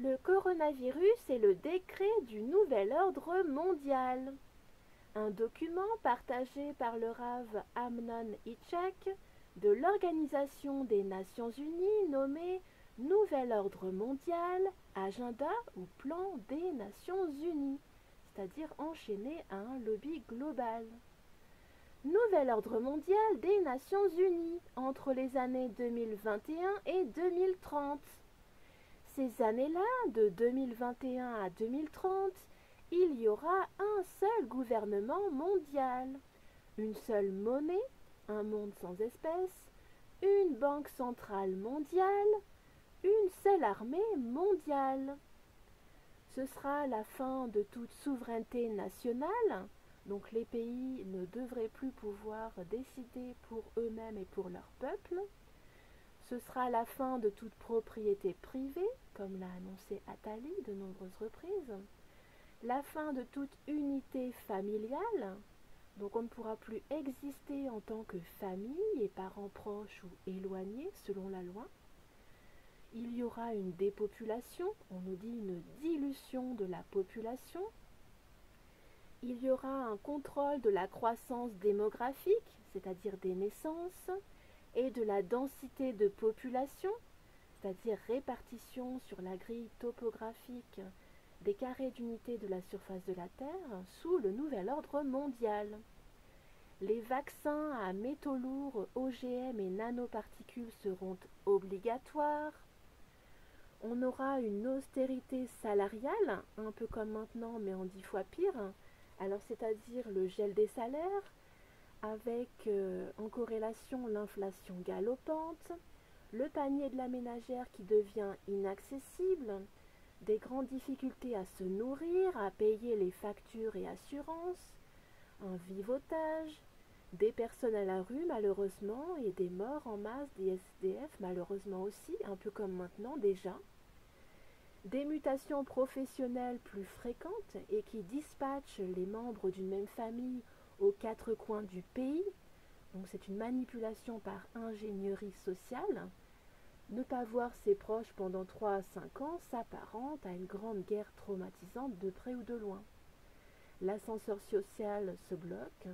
Le coronavirus est le décret du nouvel ordre mondial. Un document partagé par le Rav Amnon Itchak de l'Organisation des Nations Unies nommé Nouvel ordre mondial, agenda ou plan des Nations Unies, c'est-à-dire enchaîné à un lobby global. Nouvel ordre mondial des Nations Unies entre les années 2021 et 2030. Ces années-là, de 2021 à 2030, il y aura un seul gouvernement mondial, une seule monnaie, un monde sans espèces, une banque centrale mondiale, une seule armée mondiale. Ce sera la fin de toute souveraineté nationale, donc les pays ne devraient plus pouvoir décider pour eux-mêmes et pour leur peuple. Ce sera la fin de toute propriété privée, comme l'a annoncé Attali de nombreuses reprises. La fin de toute unité familiale, donc on ne pourra plus exister en tant que famille et parents proches ou éloignés selon la loi. Il y aura une dépopulation, on nous dit une dilution de la population. Il y aura un contrôle de la croissance démographique, c'est-à-dire des naissances, et de la densité de population, c'est-à-dire répartition sur la grille topographique des carrés d'unité de la surface de la Terre sous le nouvel ordre mondial. Les vaccins à métaux lourds, OGM et nanoparticules seront obligatoires. On aura une austérité salariale, un peu comme maintenant mais en 10 fois pire, alors c'est-à-dire le gel des salaires, avec en corrélation l'inflation galopante, le panier de la ménagère qui devient inaccessible, des grandes difficultés à se nourrir, à payer les factures et assurances, un vivotage, des personnes à la rue malheureusement et des morts en masse des SDF malheureusement aussi, un peu comme maintenant déjà, des mutations professionnelles plus fréquentes et qui dispatchent les membres d'une même famille aux quatre coins du pays, donc c'est une manipulation par ingénierie sociale. Ne pas voir ses proches pendant 3 à 5 ans s'apparente à une grande guerre traumatisante de près ou de loin. L'ascenseur social se bloque,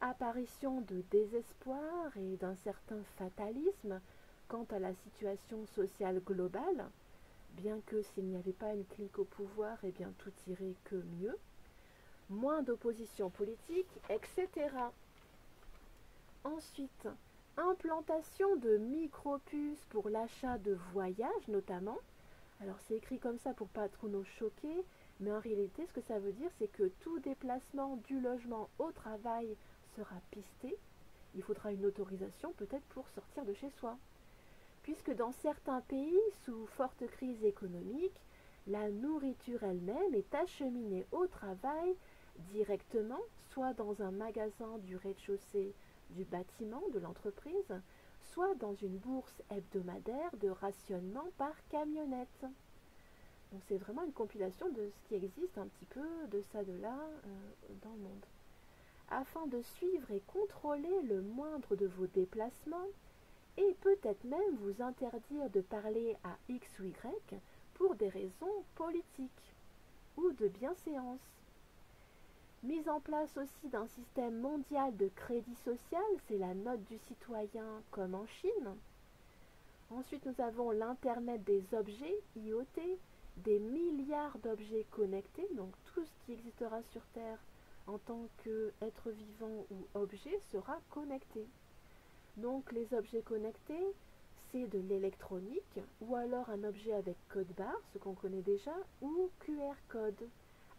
apparition de désespoir et d'un certain fatalisme quant à la situation sociale globale, bien que s'il n'y avait pas une clique au pouvoir, eh bien tout irait que mieux, moins d'opposition politique, etc. Ensuite, implantation de micropuces pour l'achat de voyages notamment. Alors c'est écrit comme ça pour pas trop nous choquer, mais en réalité ce que ça veut dire c'est que tout déplacement du logement au travail sera pisté. Il faudra une autorisation peut-être pour sortir de chez soi. Puisque dans certains pays, sous forte crise économique, la nourriture elle-même est acheminée au travail directement, soit dans un magasin du rez-de-chaussée du bâtiment de l'entreprise, soit dans une bourse hebdomadaire de rationnement par camionnette. Donc c'est vraiment une compilation de ce qui existe un petit peu de ça de là dans le monde. Afin de suivre et contrôler le moindre de vos déplacements, et peut-être même vous interdire de parler à X ou Y pour des raisons politiques ou de bienséance. Mise en place aussi d'un système mondial de crédit social, c'est la note du citoyen comme en Chine. Ensuite, nous avons l'Internet des objets, IoT, des milliards d'objets connectés, donc tout ce qui existera sur Terre en tant qu'être vivant ou objet sera connecté. Donc les objets connectés, c'est de l'électronique, ou alors un objet avec code barre, ce qu'on connaît déjà, ou QR code,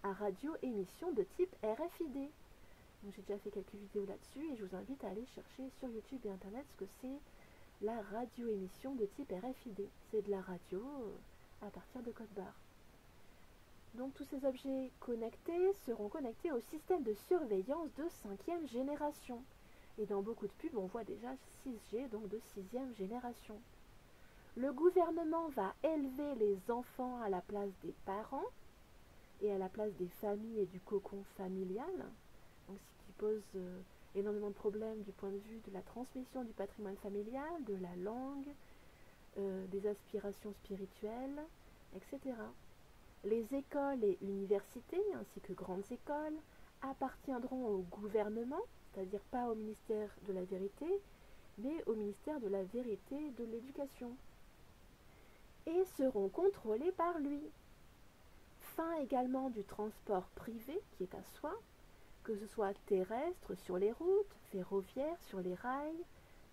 à radio-émission de type RFID. Donc j'ai déjà fait quelques vidéos là-dessus et je vous invite à aller chercher sur YouTube et Internet ce que c'est la radio-émission de type RFID. C'est de la radio à partir de code barre. Donc tous ces objets connectés seront connectés au système de surveillance de 5e génération. Et dans beaucoup de pubs, on voit déjà 6G, donc de 6e génération. Le gouvernement va élever les enfants à la place des parents et à la place des familles et du cocon familial, donc ce qui pose énormément de problèmes du point de vue de la transmission du patrimoine familial, de la langue, des aspirations spirituelles, etc. Les écoles et universités, ainsi que grandes écoles, appartiendront au gouvernement, c'est-à-dire pas au ministère de la Vérité, mais au ministère de la Vérité et de l'Éducation, et seront contrôlées par lui. Fin également du transport privé qui est à soi, que ce soit terrestre sur les routes, ferroviaire sur les rails,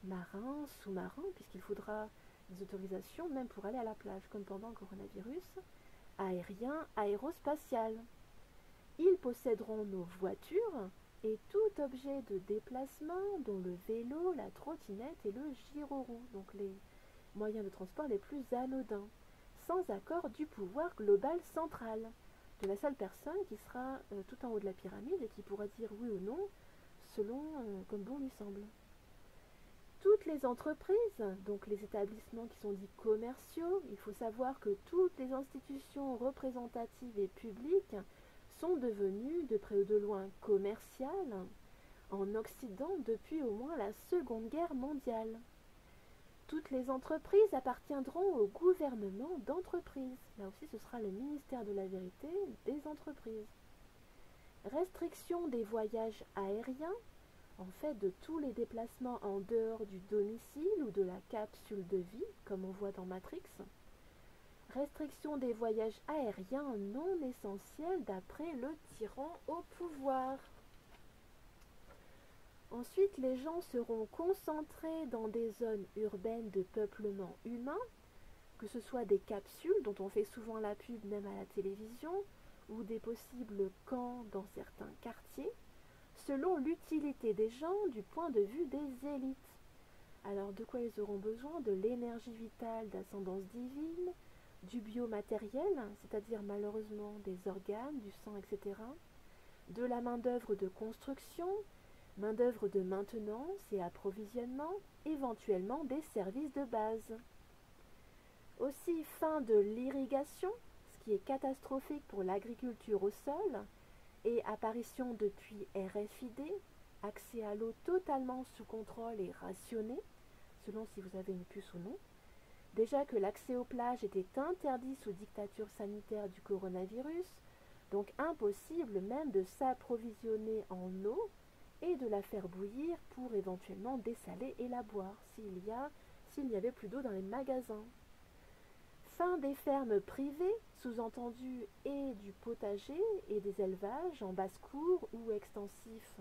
marin, sous-marin, puisqu'il faudra des autorisations même pour aller à la plage, comme pendant le coronavirus, aérien, aérospatial. Ils posséderont nos voitures et tout objet de déplacement, dont le vélo, la trottinette et le gyroroue, donc les moyens de transport les plus anodins, sans accord du pouvoir global central, de la seule personne qui sera tout en haut de la pyramide et qui pourra dire oui ou non, selon comme bon lui semble. Toutes les entreprises, donc les établissements qui sont dits commerciaux, il faut savoir que toutes les institutions représentatives et publiques sont devenues de près ou de loin commerciales en Occident depuis au moins la Seconde Guerre mondiale. Toutes les entreprises appartiendront au gouvernement d'entreprise. Là aussi, ce sera le ministère de la Vérité des entreprises. Restriction des voyages aériens, en fait de tous les déplacements en dehors du domicile ou de la capsule de vie, comme on voit dans Matrix. Restriction des voyages aériens non essentiels d'après le tyran au pouvoir. Ensuite, les gens seront concentrés dans des zones urbaines de peuplement humain, que ce soit des capsules dont on fait souvent la pub même à la télévision, ou des possibles camps dans certains quartiers, selon l'utilité des gens du point de vue des élites. Alors de quoi ils auront besoin? De l'énergie vitale d'ascendance divine, du biomatériel, c'est-à-dire malheureusement des organes, du sang, etc., de la main-d'œuvre de construction, main-d'œuvre de maintenance et approvisionnement, éventuellement des services de base. Aussi fin de l'irrigation, ce qui est catastrophique pour l'agriculture au sol, et apparition depuis RFID, accès à l'eau totalement sous contrôle et rationné, selon si vous avez une puce ou non. Déjà que l'accès aux plages était interdit sous dictature sanitaire du coronavirus, donc impossible même de s'approvisionner en eau et de la faire bouillir pour éventuellement dessaler et la boire s'il n'y avait plus d'eau dans les magasins. Fin des fermes privées, sous-entendu et du potager et des élevages en basse-cour ou extensifs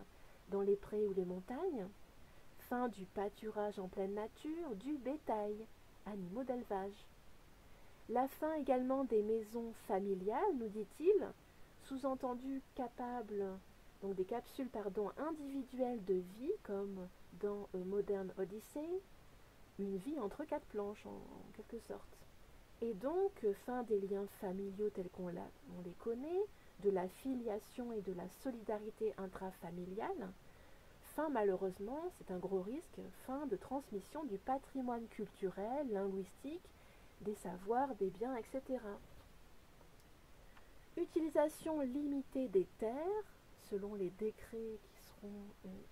dans les prés ou les montagnes. Fin du pâturage en pleine nature, du bétail, animaux d'élevage. La fin également des maisons familiales, nous dit-il, sous-entendu capables, donc des capsules individuelles de vie, comme dans Modern Odyssey, une vie entre quatre planches en quelque sorte. Et donc, fin des liens familiaux tels qu'on les connaît, de la filiation et de la solidarité intrafamiliale. Fin, malheureusement, c'est un gros risque, fin de transmission du patrimoine culturel, linguistique, des savoirs, des biens, etc. Utilisation limitée des terres, selon les décrets qui seront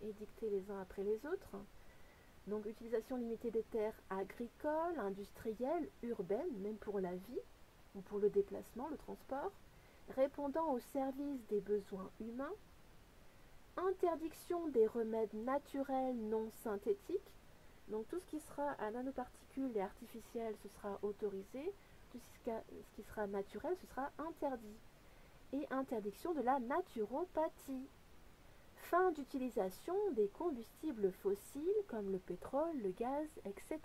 édictés les uns après les autres. Donc utilisation limitée des terres agricoles, industrielles, urbaines, même pour la vie, ou pour le déplacement, le transport, répondant au service des besoins humains. Interdiction des remèdes naturels non synthétiques, donc tout ce qui sera à nanoparticules et artificiel, ce sera autorisé, tout ce qui sera naturel, ce sera interdit. Et interdiction de la naturopathie. Fin d'utilisation des combustibles fossiles comme le pétrole, le gaz, etc.